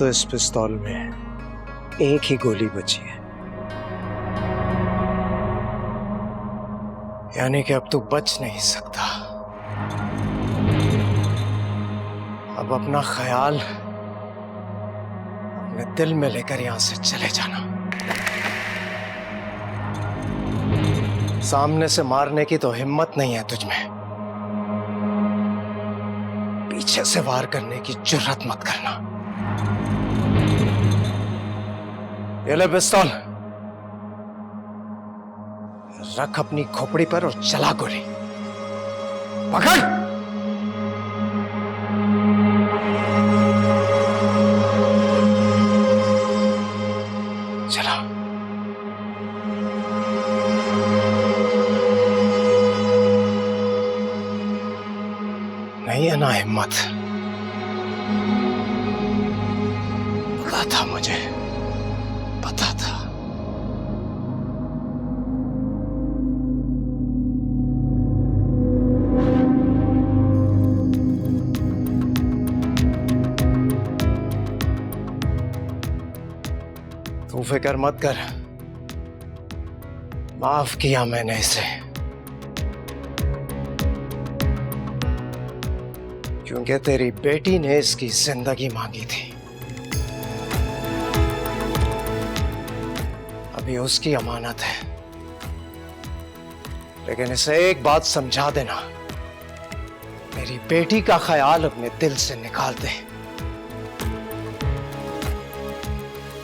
तो इस पिस्तौल में एक ही गोली बची है, यानी कि अब तू बच नहीं सकता। अब अपना ख्याल अपने दिल में लेकर यहां से चले जाना। सामने से मारने की तो हिम्मत नहीं है तुझमें, पीछे से वार करने की जुर्रत मत करना। ये ले पिस्तौल, रख अपनी खोपड़ी पर और चला गोली। पकड़। चला। नहीं है ना हिम्मत? पता था मुझे, पता था। तू फिक्र मत कर, माफ किया मैंने इसे, क्योंकि तेरी बेटी ने इसकी जिंदगी मांगी थी। अभी उसकी अमानत है, लेकिन इसे एक बात समझा देना, मेरी बेटी का ख्याल अपने दिल से निकाल दे,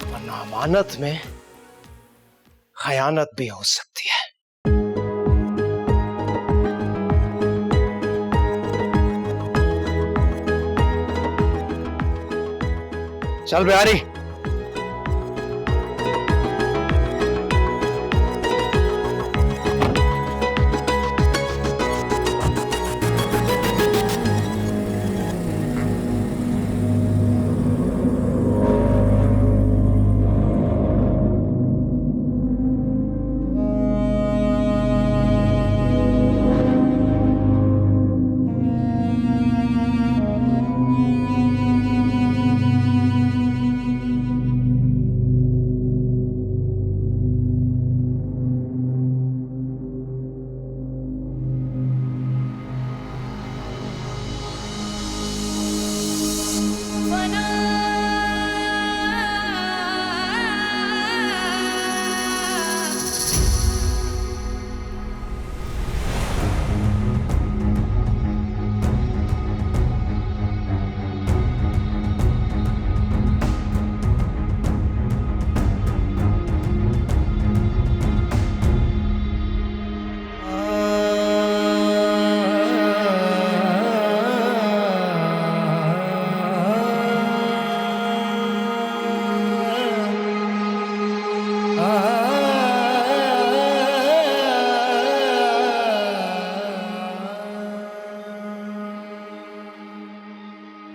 वरना अमानत में खयानत भी हो सकती है। चल बिहारी।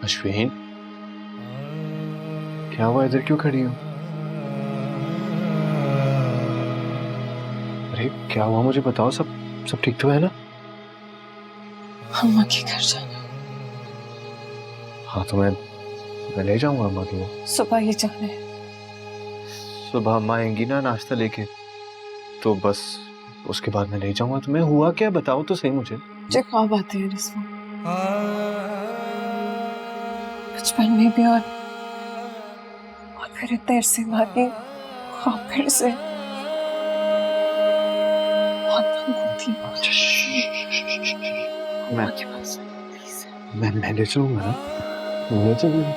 अश्विन, क्या हुआ? इधर क्यों खड़ी हो? अरे क्या हुआ, मुझे बताओ। सब ठीक तो है ना? अम्मा के घर जाना। हाँ तो मैं ले जाऊंगा अम्मा के घर। सुबह ही जाना है। सुबह अम्मा आएंगी ना नाश्ता लेके, तो बस उसके बाद मैं ले जाऊंगा तुम्हें। हुआ क्या, बताओ तो सही मुझे। मुझे ख्वाब आते हैं रिस्मा, बचपन में भी और फिर देर से भागी ख्वाब फिर से। बहुत तंग होती हूँ। मैं ले चलूंगा ना, ले चलूंगा।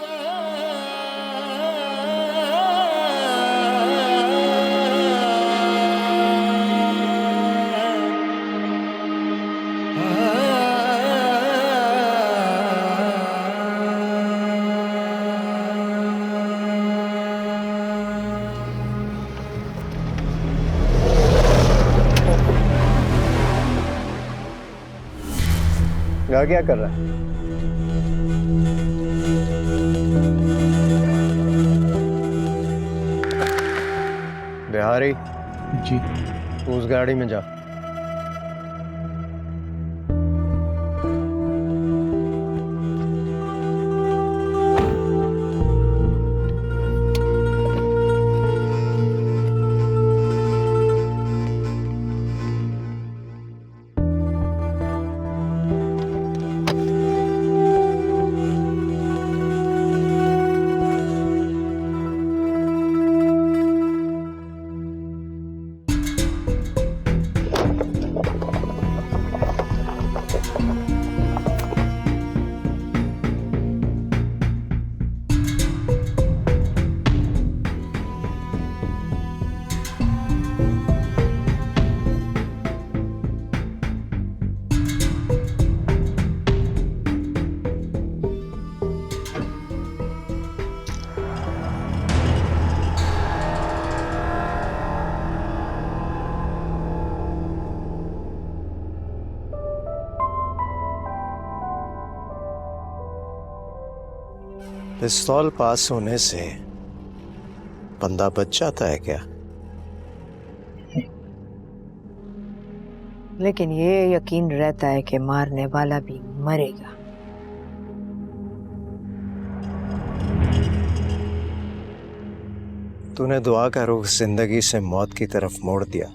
यहाँ क्या कर रहा है? बिहारी जी। उस गाड़ी में जा। पिस्तौल पास होने से बंदा बच जाता है क्या? लेकिन ये यकीन रहता है कि मारने वाला भी मरेगा। तूने दुआ का रुख जिंदगी से मौत की तरफ मोड़ दिया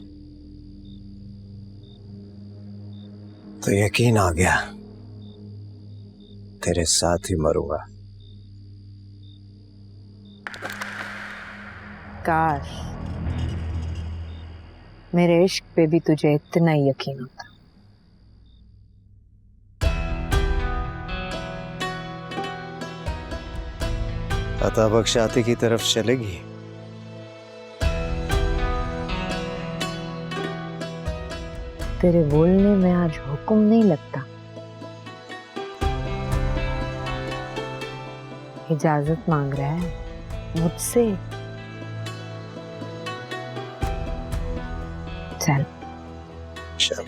तो यकीन आ गया तेरे साथ ही मरूंगा। काश मेरे इश्क पे भी तुझे इतना ही यकीन होता। अता बख्शाती की तरफ चलेगी? तेरे बोलने में आज हुक्म नहीं लगता, इजाजत मांग रहा है मुझसे। चल चल।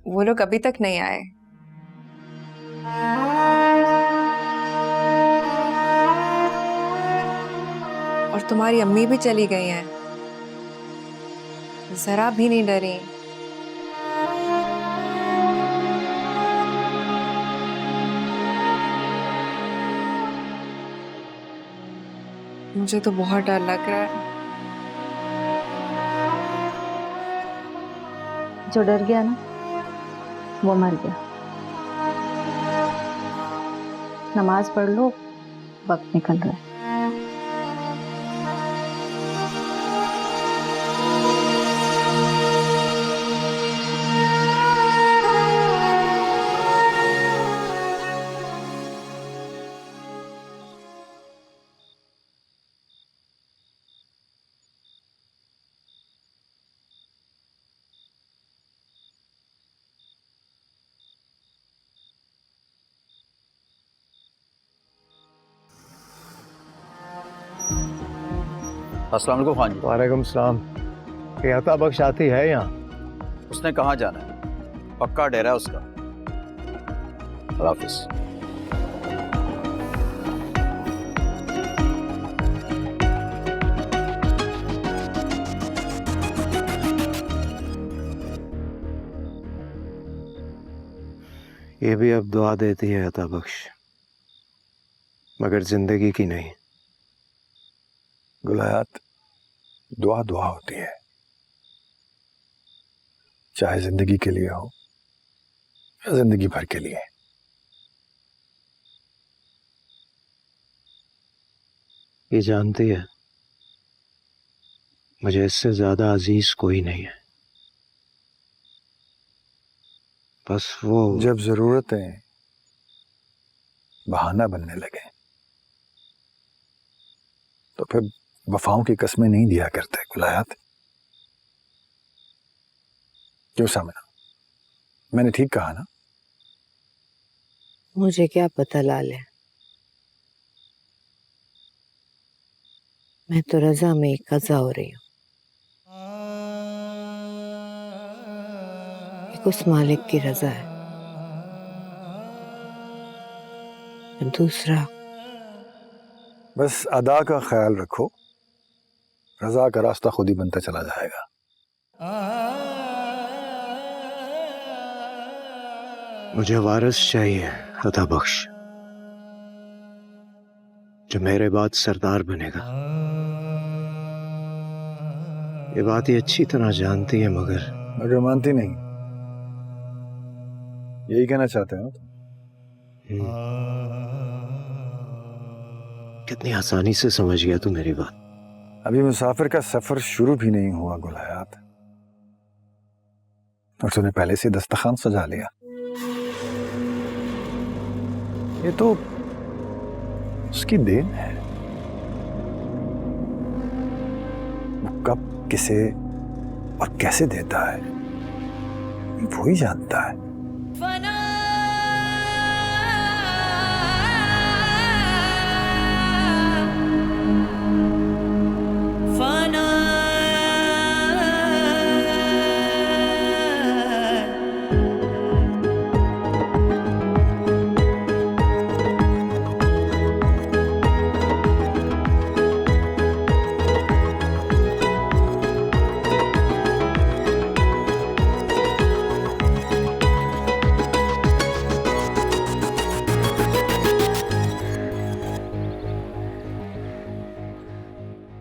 वो लोग अभी तक नहीं आए। और तुम्हारी अम्मी भी चली गई हैं, जरा भी नहीं डरी। मुझे तो बहुत डर लग रहा है। जो डर गया ना वो मर गया। नमाज पढ़ लो, वक्त निकल रहा है। अस्सलाम वालेकुम खान जी। वालेकुम सलाम। ये अता बख्शाती है यहाँ? उसने कहाँ जाना है? पक्का डेरा है उसका। अल्लाह हाफिज। ये भी अब दुआ देती है अता बख्श, मगर जिंदगी की नहीं। गुलायात, दुआ दुआ होती है, चाहे जिंदगी के लिए हो या जिंदगी भर के लिए। ये जानती है मुझे इससे ज्यादा अजीज कोई नहीं है। बस वो जब जरूरतें बहाना बनने लगे तो फिर वफाओं की कस्में नहीं दिया करते गुलायात। क्यों सामना, मैंने ठीक कहा ना? मुझे क्या पता लाल है, मैं तो रजा में कज़ा हो रही हूँ। एक उस मालिक की रजा है, दूसरा बस अदा का ख्याल रखो, रजा का रास्ता खुद ही बनता चला जाएगा। मुझे वारिस चाहिए अता बख्श, जो मेरे बाद सरदार बनेगा। ये बात ही अच्छी तरह जानती है मगर मानती नहीं, यही कहना चाहते हो? कितनी आसानी से समझ गया तू मेरी बात। अभी मुसाफिर का सफर शुरू भी नहीं हुआ गुलायात, और तूने पहले से दस्तरखान सजा लिया। ये तो उसकी देन है। किसे और कैसे देता है वो ही जानता है।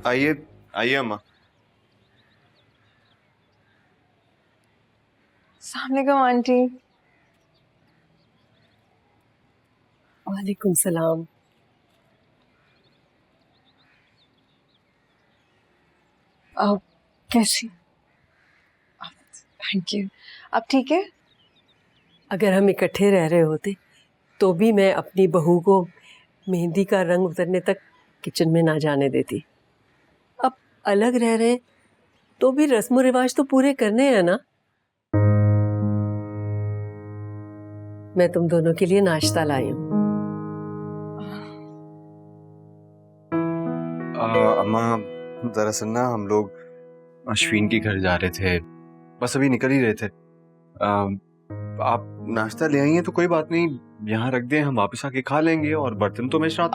आइए आइए अम्मा। अस्सलाम वालेकुम आंटी। वालेकुम सलाम। कैसी? Thank you. अब ठीक है? अगर हम इकट्ठे रह रहे होते तो भी मैं अपनी बहू को मेहंदी का रंग उतरने तक किचन में ना जाने देती। अब अलग रह रहे हैं तो भी रस्म रिवाज तो पूरे करने हैं ना। मैं तुम दोनों के लिए नाश्ता लाई हूँ। अम्मा दरअसल ना हम लोग अश्विन के घर जा रहे थे, बस अभी निकल ही रहे थे। आप नाश्ता ले आई हैं तो कोई बात नहीं, यहाँ रख दें, हम वापस आके खा लेंगे और बर्तन तो मैं रात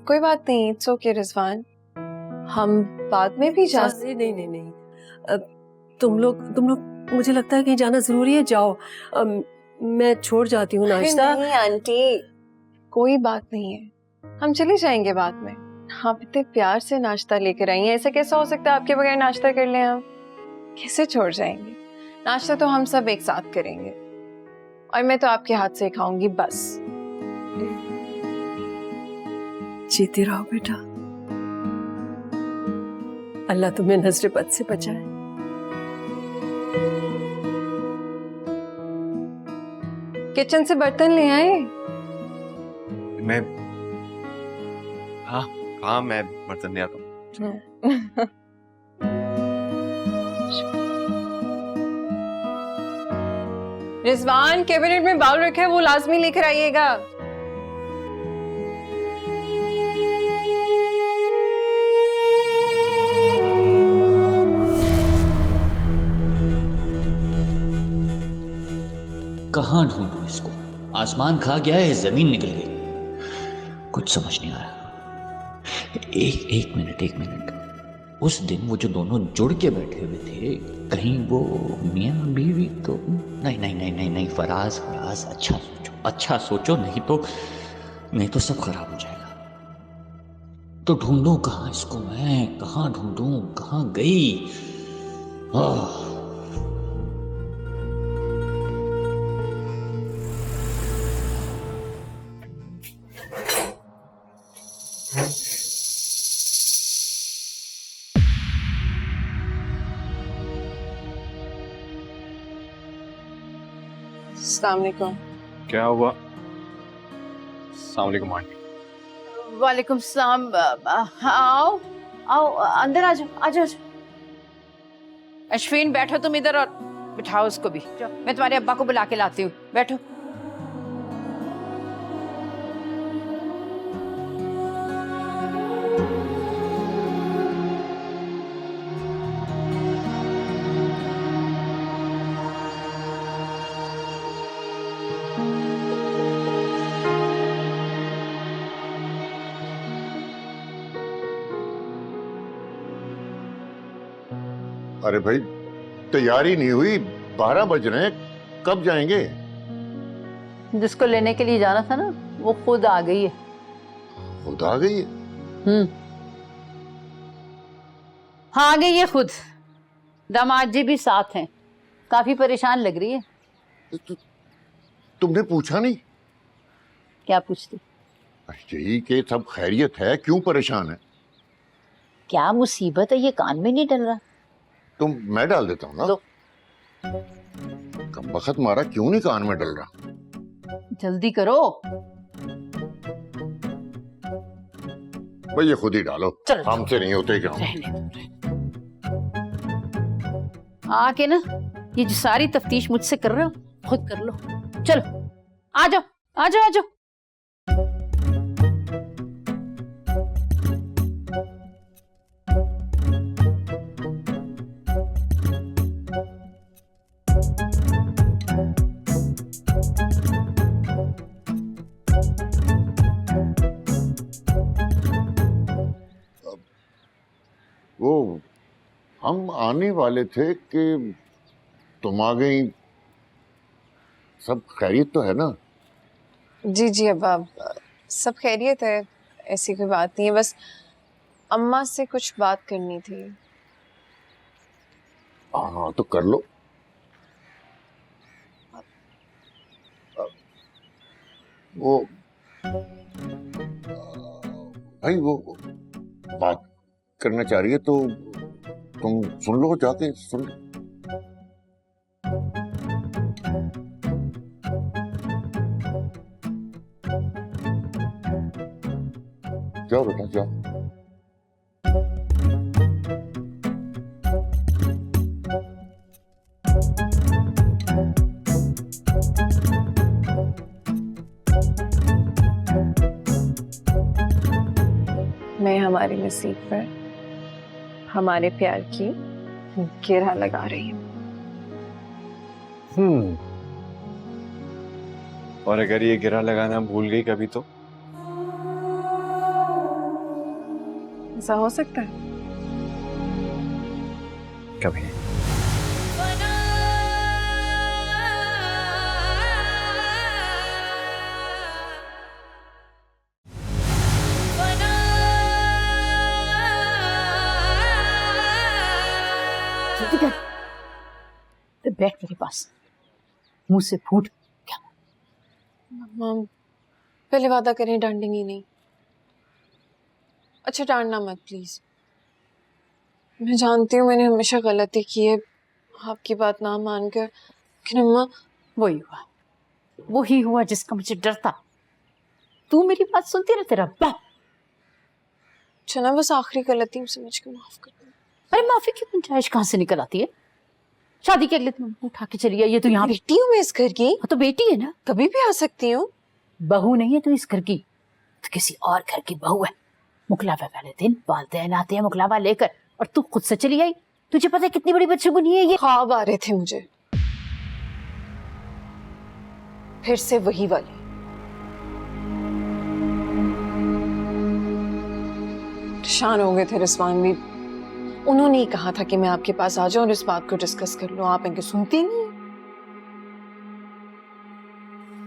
कोई बात नहीं, इट्स ओके रिजवान, हम बाद में भी जा। नहीं नहीं नहीं, तुम लोग मुझे लगता है कहीं जाना जरूरी है, जाओ। मैं छोड़ जाती हूँ नाश्ता। नहीं आंटी, कोई बात नहीं है, हम चले जाएंगे बाद में। आप इतने प्यार से नाश्ता लेकर आई हैं, ऐसे कैसा हो सकता है आपके बगैर नाश्ता कर लें? हम कैसे छोड़ जाएंगे? नाश्ता तो हम सब एक साथ करेंगे और मैं तो आपके हाथ से खाऊंगी बस। जीती रहो बेटा, अल्लाह तुम्हें नजर बद से बचाए। किचन से बर्तन ले आए? मैं हाँ मैं बर्तन ले आता हूँ। रिजवान, कैबिनेट में बाउल रखा है, वो लाजमी लेकर आइएगा। कहाँ ढूंढूं इसको? आसमान खा गया है, जमीन निकल गई, कुछ समझ नहीं आ रहा। एक मिनट, उस दिन वो जो दोनों जुड़ के बैठे हुए थे, कहीं वो मियां बीवी तो नहीं, फराज, अच्छा सोचो, नहीं तो सब खराब हो जाएगा। तो ढूंढूं कहाँ इसको मैं, कहाँ ढूंढूं, कहाँ गई? अस्सलाम वालेकुम। क्या हुआ? अस्सलाम वालेकुम आंटी। वालेकुम सलाम। आओ अंदर आ जाओ। अश्विन बैठो तुम इधर और बिठाओ उसको भी। मैं तुम्हारे अब्बा को बुला के लाती हूँ, बैठो। अरे भाई, तैयारी नहीं हुई, 12 बज रहे हैं, कब जाएंगे? जिसको लेने के लिए जाना था ना, वो खुद आ गई है। खुद आ गई है? हाँ, आ गई है खुद। दामाद जी भी साथ हैं, काफी परेशान लग रही है। तुमने पूछा नहीं? क्या पूछती? यही कि सब खैरियत है, क्यों परेशान है? क्या मुसीबत है, ये कान में नहीं डल रहा? मैं डाल देता हूँ ना। कब वक्त मारा, क्यों नहीं कान में डल रहा? जल्दी करो। भाई ये खुद ही डालो, हमसे नहीं होते क्या? आके ना ये जो सारी तफ्तीश मुझसे कर रहे हो खुद कर लो। चलो आ जाओ आ जाओ आ जाओ। वो हम आने वाले थे कि तुम आ गई। सब खैरियत तो है ना? जी जी अब्बा, सब खैरियत है, ऐसी कोई बात नहीं है, बस अम्मा से कुछ बात करनी थी। हाँ तो कर लो। वो भाई वो बात करना चाह रही है तो तुम सुन लो, जाके सुन लो। जाओ बेटा जाओ। मैं हमारे नसीब पर हमारे प्यार की गिरह लगा रही हूँ। और अगर ये गिरा लगाना भूल गई कभी तो? ऐसा हो सकता है? कभी नहीं। जल्दी कर, तो बैठ मेरे पास, मुंह से फूट। क्या मम, पहले वादा करें डांटेंगी नहीं। अच्छा डांटना मत प्लीज। मैं जानती हूँ मैंने हमेशा गलती की है आपकी बात ना मानकर, लेकिन अम्मा वही हुआ जिसका मुझे डर था। तू मेरी बात सुनती ना, तेरा बाप। चना बस आखिरी गलती समझ के माफ कर दो। अरे माफी की गुंजाइश कहाँ से निकल आती है? शादी के अगले दिन उठा के चली आई, ये तो यहाँ बेटी हूँ मैं इस घर की। तो बेटी है ना, कभी भी आ सकती हूँ। बहू नहीं है तो इस घर की, तो किसी और घर की बहू है। मुकलावा वाले दिन वालिदैन आते हैं मुकलावा लेकर, और तू खुद से चली आई। तुझे पता है कितनी बड़ी बदशगुनी है ये? ख्वाब आ रहे थे मुझे, फिर से वही वाले। परेशान हो गए थे रिजवान भी, उन्होंने ही कहा था कि मैं आपके पास आ जाऊं और इस बात को डिस्कस कर लूं। आप इनके सुनती नहीं।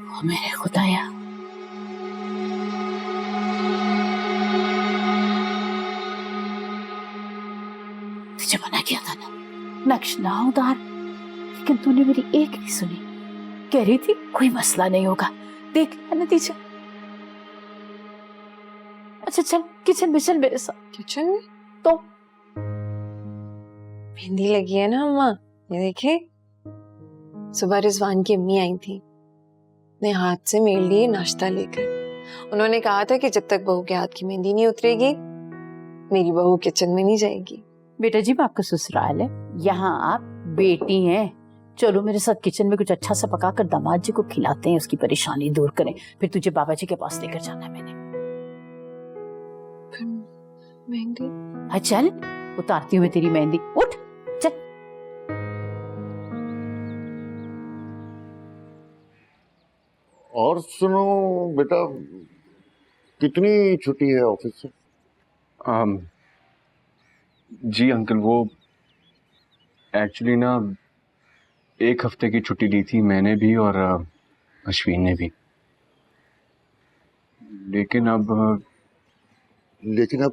ओ मेरे खुदाया, तुझे मना किया था ना, नक्श ना उतार, लेकिन तूने मेरी एक नहीं सुनी। कह रही थी कोई मसला नहीं होगा, देख लिया नतीजा। अच्छा चल किचन में चल मेरे साथ। किचन में? तो मेहंदी लगी है ना अम्मा, ये देखे। सुबह रिजवान की अम्मी आई थी, अपने हाथ से मेरे लिए नाश्ता लेकर। उन्होंने कहा था कि जब तक बहू के हाथ की मेहंदी नहीं उतरेगी मेरी बहू किचन में नहीं जाएगी। बेटा जी आपका ससुराल है, यहाँ आप बेटी हैं। चलो मेरे साथ किचन में कुछ अच्छा सा पका कर दामाद जी को खिलाते हैं, उसकी परेशानी दूर करें। फिर तुझे बाबा जी के पास लेकर जाना है मैंने। मेहंदी? हाँ चल, उतारती हूँ मैं तेरी मेहंदी। उठ चल। और सुनो बेटा, कितनी छुट्टी है ऑफिस से? जी अंकल, वो एक्चुअली ना 1 हफ्ते की छुट्टी ली थी मैंने भी और अश्विन ने भी। लेकिन अब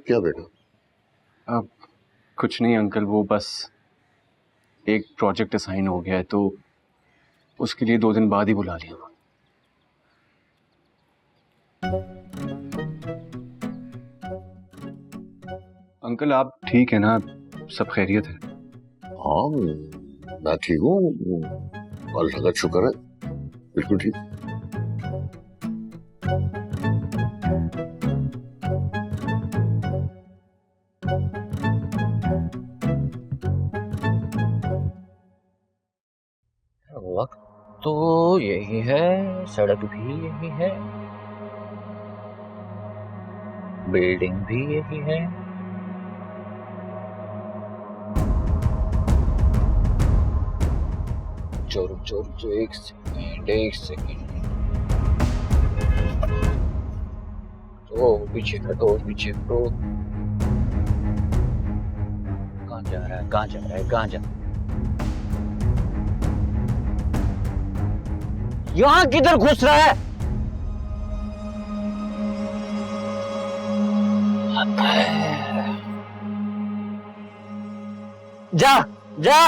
क्या बेटा? अब कुछ नहीं अंकल, वो बस एक प्रोजेक्ट असाइन हो गया है तो उसके लिए 2 दिन बाद ही बुला लिया। अंकल आप ठीक है ना? सब खैरियत है? हाँ मैं ठीक हूँ, अल्लाह का शुक्र है, बिल्कुल ठीक। वक्त तो यही है, सड़क भी यही है, बिल्डिंग भी यही है। रुक जो एक सेकेंड तो पीछे हटो। कहाँ जा रहा है? यहाँ किधर घुस रहा है? जा।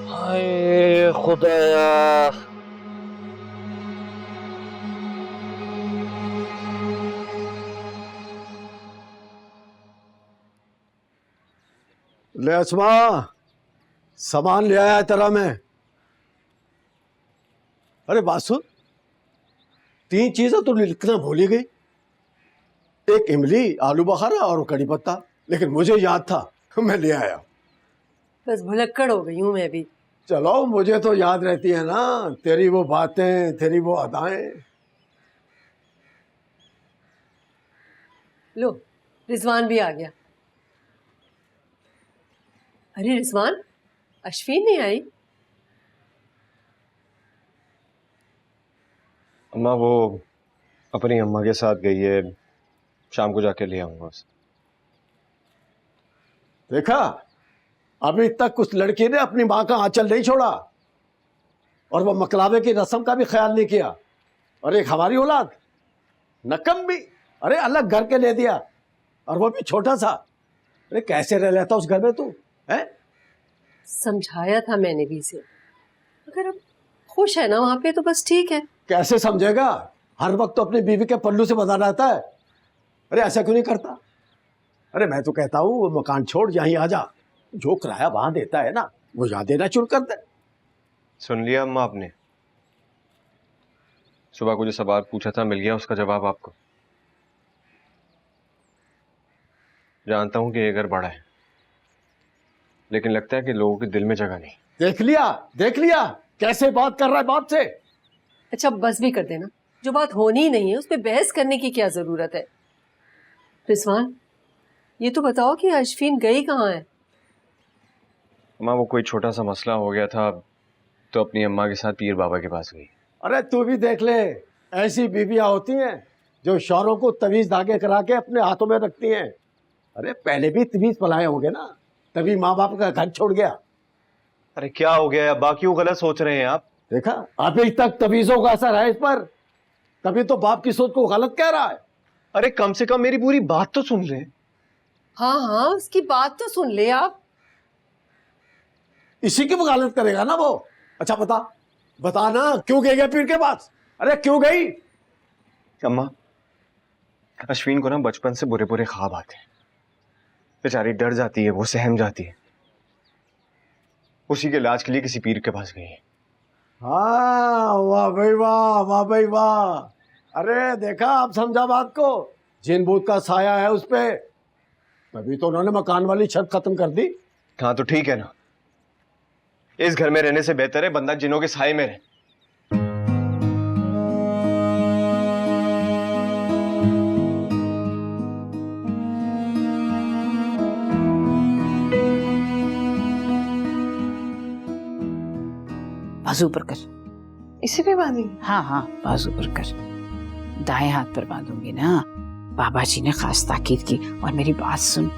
हाय खुदाया, ले अस्मा, सामान ले आया तेरा मैं। अरे बात सुन, 3 चीजें तो लिखना भूल ही गई। एक इमली, आलू बुखारा और कड़ी पत्ता, लेकिन मुझे याद था, मैं ले आया। बस भुलक्कड़ हो गई हूँ मैं भी। चलो, मुझे तो याद रहती है ना तेरी वो बातें, तेरी वो अदाएं। लो, रिजवान भी आ गया। अरे रिजवान, अश्विन नहीं आई? अम्मा वो अपनी अम्मा के साथ गई है, शाम को जाके ले आऊंगा उसे। देखा, अभी तक उस लड़की ने अपनी माँ का आंचल नहीं छोड़ा और वो मकलावे की रस्म का भी ख्याल नहीं किया। और एक हमारी औलाद नकम भी, अरे अलग घर के ले दिया, और वो भी छोटा सा। अरे कैसे रह लेता उस घर में तू है? समझाया था मैंने भी इसे, अगर अब खुश है ना वहां पे तो बस ठीक है। कैसे समझेगा? हर वक्त तो अपनी बीवी के पल्लू से बंधा रहता है। अरे ऐसा क्यों नहीं करता? अरे मैं तो कहता हूँ वो मकान छोड़ यहीं आ जा, जो किराया वहां देता है ना वो यहाँ देना शुरू कर दे। सुन लिया अम्मा आपने? सुबह को जो सवाल पूछा था मिल गया उसका जवाब आपको? जानता हूं कि ये घर बड़ा है, लेकिन लगता है कि लोगों के दिल में जगह नहीं। देख लिया कैसे बात कर रहा है बाप से। अच्छा बस भी कर देना, जो बात होनी ही नहीं है उस पर बहस करने की क्या जरूरत है। रिजवान, ये तो बताओ कि अश्विन गई कहाँ है? अम्मा वो कोई छोटा सा मसला हो गया था तो अपनी अम्मा के साथ पीर बाबा के पास गई। अरे तू भी देख ले, ऐसी बीवियां होती हैं जो शौहरों को तवीज धागे करा के अपने हाथों में रखती हैं। अरे पहले भी तवीज पलाए होंगे ना, तभी माँ बाप का घर छोड़ गया। अरे क्या हो गया, बाकी क्यों गलत सोच रहे हैं आप? देखा, अभी तक तवीजों का असर है इस पर, तभी तो बाप की सोच को गलत कह रहा है। अरे कम से कम मेरी पूरी बात तो सुन ले। हाँ उसकी बात तो सुन ले आप। इसी की वकालत करेगा ना वो। अच्छा बता ना, क्यों गई है पीर के पास? अरे क्यों गई? अम्मा, अश्विन को ना बचपन से बुरे बुरे ख्वाब आते हैं, बेचारी डर जाती है, वो सहम जाती है, उसी के इलाज के लिए किसी पीर के पास गई है। हाँ, वाह भाई वाह। अरे देखा, आप समझा बात को। जिन भूत का साया है उस पे, तभी तो उन्होंने मकान वाली छत खत्म कर दी। हाँ तो ठीक है ना, इस घर में रहने से बेहतर है बंदा जिनों के साए में रहे। बाजू पर कर। इसी पे बांधेंगे? हाँ बाजू पर कर। दाएं हाथ पर बांधूंगी ना। बाबा जी ने खास ताकीद की, और मेरी बात सुन,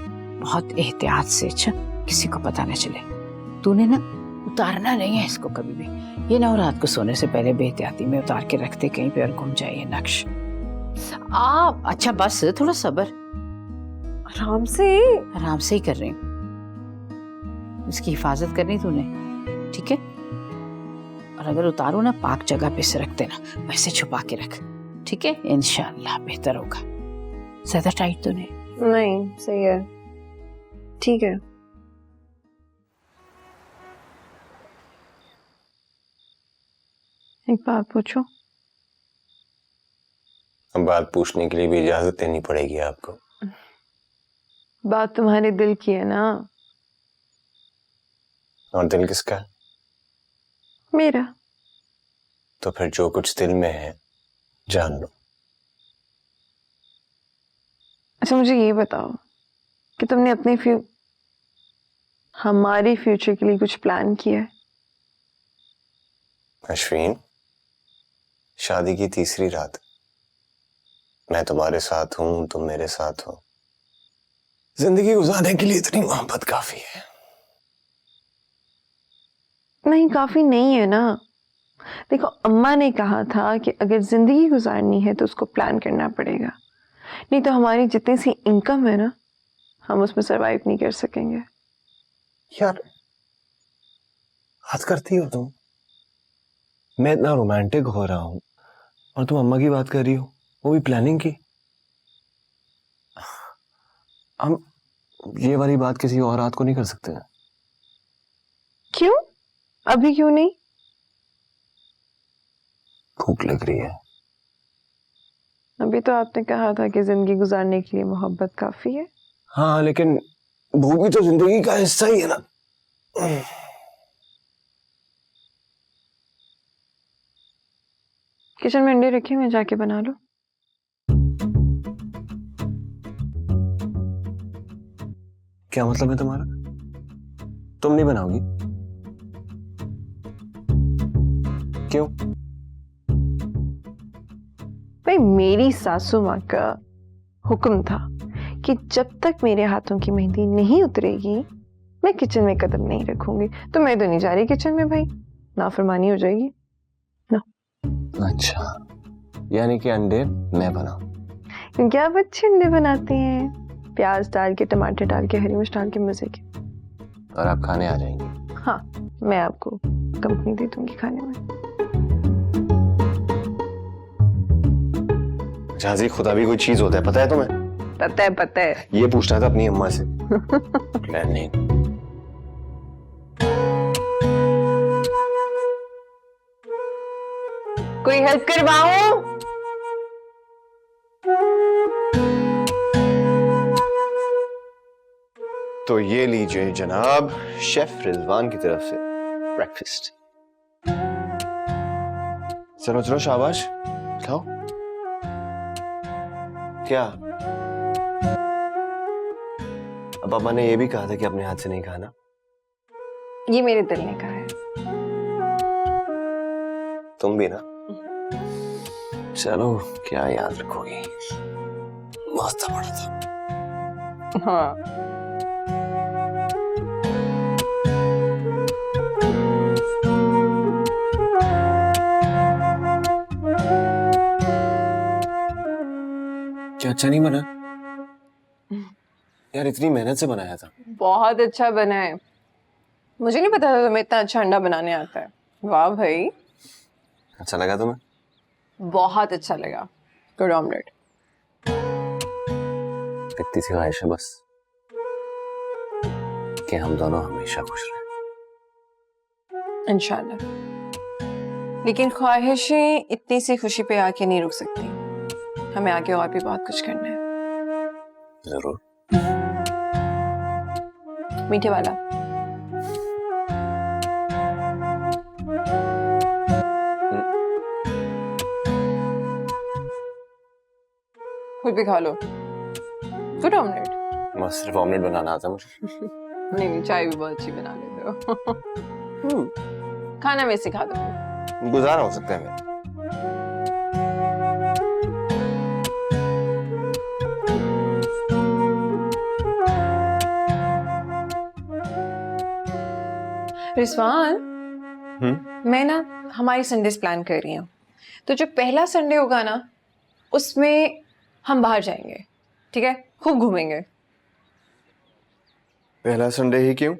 बहुत एहतियात से, अच्छा किसी को पता न चले। तूने ना उतारना नहीं है इसको कभी भी। ये ना रात को सोने से पहले बेहतियाती में उतार के रखते कहीं पे और घूम जाए ये नक्श। अच्छा बस थोड़ा सब्र। आराम से। आराम से ही कर रही हूँ, इसकी हिफाजत करनी तूने, ठीक है? और अगर उतारो ना, पाक जगह पे से रख देना, वैसे छुपा के रख, ठीक है? इंशाल्लाह बेहतर होगा। ज्यादा टाइट तो नहीं? नहीं, सही है, ठीक है। एक बात पूछो। अब बात पूछने के लिए भी इजाजत देनी पड़ेगी आपको। बात तुम्हारे दिल की है ना? और दिल किसका है? मेरा। तो फिर जो कुछ दिल में है जान लो। अच्छा मुझे ये बताओ कि तुमने अपने हमारे फ्यूचर के लिए कुछ प्लान किया है? अश्विन, शादी की तीसरी रात, मैं तुम्हारे साथ हूं, तुम मेरे साथ हो। जिंदगी गुजारने के लिए इतनी मोहब्बत काफी है। नहीं, काफी नहीं है ना। देखो, अम्मा ने कहा था कि अगर जिंदगी गुजारनी है तो उसको प्लान करना पड़ेगा, नहीं तो हमारी जितनी सी इनकम है ना, हम उसमें सरवाइव नहीं कर सकेंगे। यार हद करती हो तुम। मैं इतना रोमांटिक हो रहा हूं और तुम अम्मा की बात कर रही हो, वो भी प्लानिंग की। हम ये वाली बात किसी और रात को नहीं कर सकते हैं। क्यों? अभी क्यों नहीं? भूख लग रही है। अभी तो आपने कहा था कि जिंदगी गुजारने के लिए मोहब्बत काफी है। हाँ, लेकिन भूख भी तो जिंदगी का हिस्सा ही है ना। किचन में अंडे रखे, मैं जाके बना लो। क्या मतलब है तुम्हारा? तुम नहीं बनाओगी? क्यों? भाई, मेरी सासू माँ का हुक्म था कि जब तक मेरे हाथों की मेहंदी नहीं उतरेगी मैं किचन में कदम नहीं रखूंगी। तो मैं तो नहीं जा रही किचन में भाई, नाफरमानी हो जाएगी ना। अच्छा, यानी कि अंडे मैं बनाऊं? क्योंकि आप अच्छे अंडे बनाते हैं, प्याज डाल के, टमाटर डाल के, हरी मिर्च डाल के, मजे के। और आप खाने आ जाएंगे? हाँ, मैं आपको कंपनी दे दूंगी खाने में। झांसी, खुदा भी कोई चीज होता है, पता है तुम्हें? पता है, पता है। ये पूछना था अपनी अम्मा से। प्लानिंग। कोई हेल्प करवाऊं? तो ये लीजिए जनाब, शेफ रिजवान की तरफ से ब्रेकफास्ट। चलो चलो, शाबाश, खाओ। क्या? अब अम्मा ने ये भी कहा था कि अपने हाथ से नहीं खाना। ये मेरे दिल ने कहा है। तुम भी ना? चलो, क्या याद रखोगी? मस्त पड़ा था। हाँ। क्या अच्छा नहीं बना? यार इतनी मेहनत से बनाया था। बहुत अच्छा बना है। मुझे नहीं पता था तुम्हें इतना अच्छा अंडा बनाने आता है। वाह भाई। अच्छा लगा तुम्हें? बहुत अच्छा लगा। Good omelette. इतनी सी ख्वाहिश है बस कि हम दोनों हमेशा खुश रहें। इंशाल्लाह। लेकिन ख्वाहिशें इतनी सी खुशी पे आके नहीं रुक सकती, हमें आगे और भी बहुत कुछ करना है। जरूर। मीठे वाला। खुद भी खा लो। Good omelette. बस सिर्फ ऑमलेट बनाना आता है मुझे। नहीं, चाय भी बहुत अच्छी बना लेते हो। खाना मैं सिखा दूंगी। गुजारा हो सकता है मेरा। रिजवान, मैं ना हमारी संडेज प्लान कर रही हूँ। तो जो पहला संडे होगा ना, उसमें हम बाहर जाएंगे, ठीक है? खूब घूमेंगे। पहला संडे ही क्यों?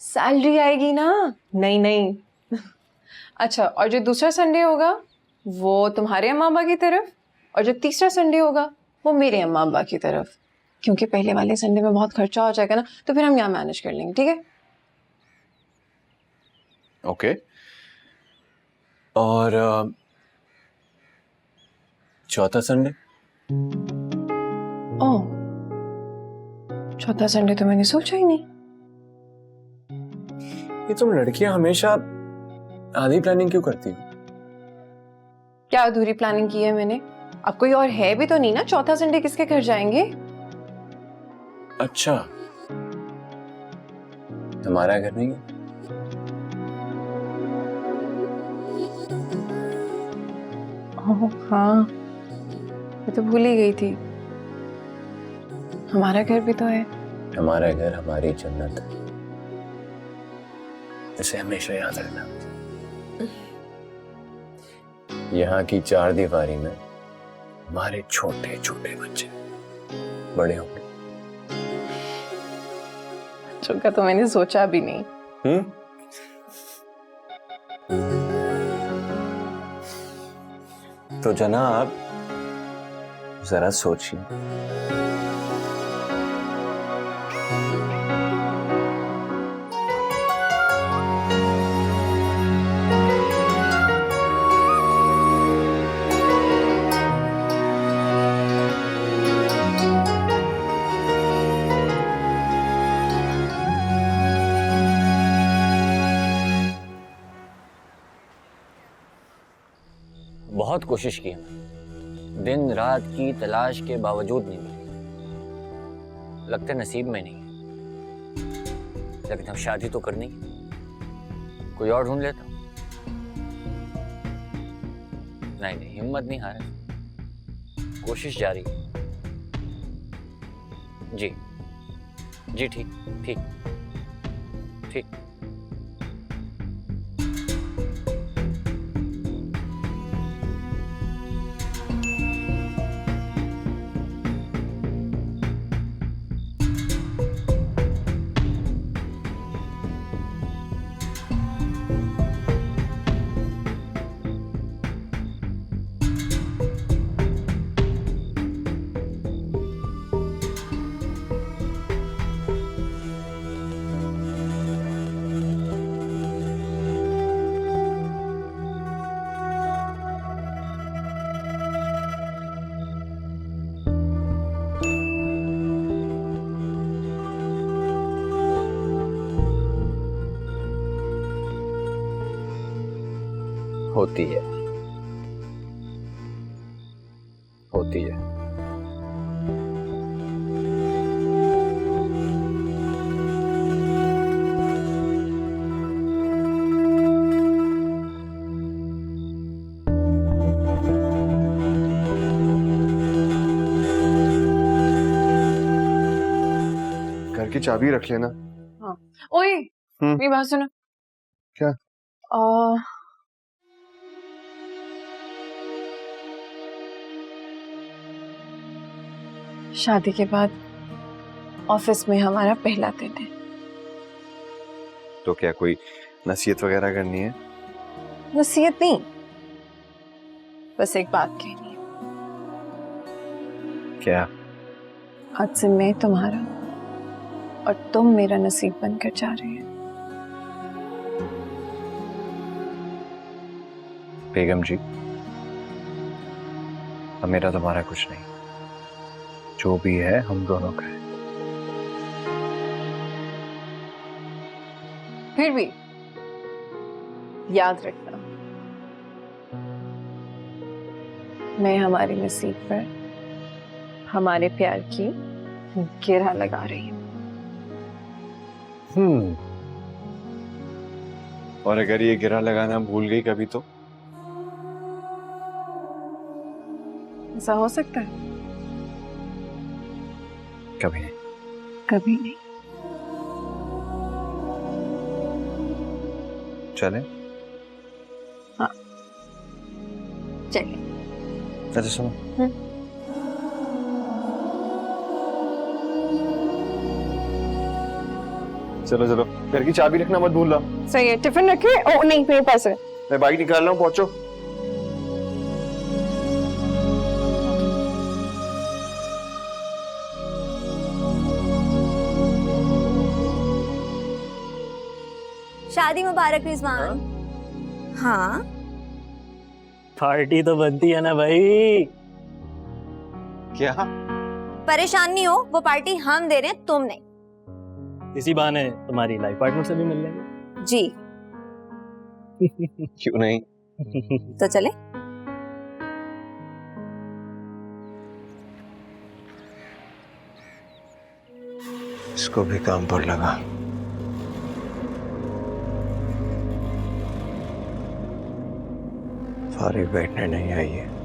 सैलरी आएगी ना। नहीं नहीं। अच्छा, और जो दूसरा संडे होगा वो तुम्हारे अम्मा अब्बा की तरफ, और जो तीसरा संडे होगा वो मेरे अम्मा अब्बा की तरफ, क्योंकि पहले वाले संडे में बहुत खर्चा हो जाएगा ना, तो फिर हम यहाँ मैनेज कर लेंगे, ठीक है? ओके। और चौथा संडे? ओह, चौथा संडे तो मैंने सोचा ही नहीं। ये तुम लड़कियां हमेशा आधी प्लानिंग क्यों करती हो? क्या अधूरी प्लानिंग की है मैंने? अब कोई और है भी तो नहीं ना, चौथा संडे किसके घर जाएंगे? अच्छा, हमारा घर नहीं है? ओह हाँ, मैं तो भूल ही गई थी, हमारा घर भी तो है। हमारा घर हमारी जन्नत है, इसे हमेशा याद रखना। यहाँ की चार दीवारी में हमारे छोटे छोटे बच्चे बड़े होंगे। बच्चों का तो मैंने सोचा भी नहीं। तो जनाब जरा सोचिए, बहुत कोशिश की हमने, दिन रात की तलाश के बावजूद नहीं मिली। लगता है नसीब में नहीं, लेकिन अब शादी तो करनी है, कोई और ढूंढ लेता। नहीं नहीं, हिम्मत नहीं हारे, कोशिश जारी है। जी जी, ठीक ठीक ठीक। होती है, होती है। घर की चाबी रख लेना। हाँ। ओए, मेरी बात सुनो। क्या? शादी के बाद ऑफिस में हमारा पहला दिन है। तो क्या कोई नसीहत वगैरह करनी है? नसीहत नहीं, बस एक बात कहनी है। क्या? आज से मैं तुम्हारा और तुम मेरा नसीब बनकर जा रहे हैं। बेगम जी, अब मेरा तुम्हारा कुछ नहीं, जो भी है हम दोनों का है। फिर भी याद रखना, मैं हमारे नसीब पर हमारे प्यार की गिरह लगा रही हूँ। और अगर ये गिरह लगाना भूल गई कभी तो? ऐसा हो सकता है? कभी नहीं। कभी नहीं। चले? हाँ चलिए। अच्छा सुनो, चलो चलो, घर की चाबी रखना मत भूलना। सही है, टिफिन रखे? ओ नहीं, मेरे पास है। मैं बाइक निकाल रहा हूँ, पहुंचो। शादी मुबारक रिजवान। हाँ पार्टी तो बनती है ना भाई। क्या? परेशान नहीं हो, वो पार्टी हम दे रहे हैं, तुम नहीं। इसी बहाने तुम्हारी लाइफ पार्टनर से भी मिल लेंगे। जी क्यों नहीं? तो चले। इसको भी काम पर लगा। फारिग बैठने नहीं आई है।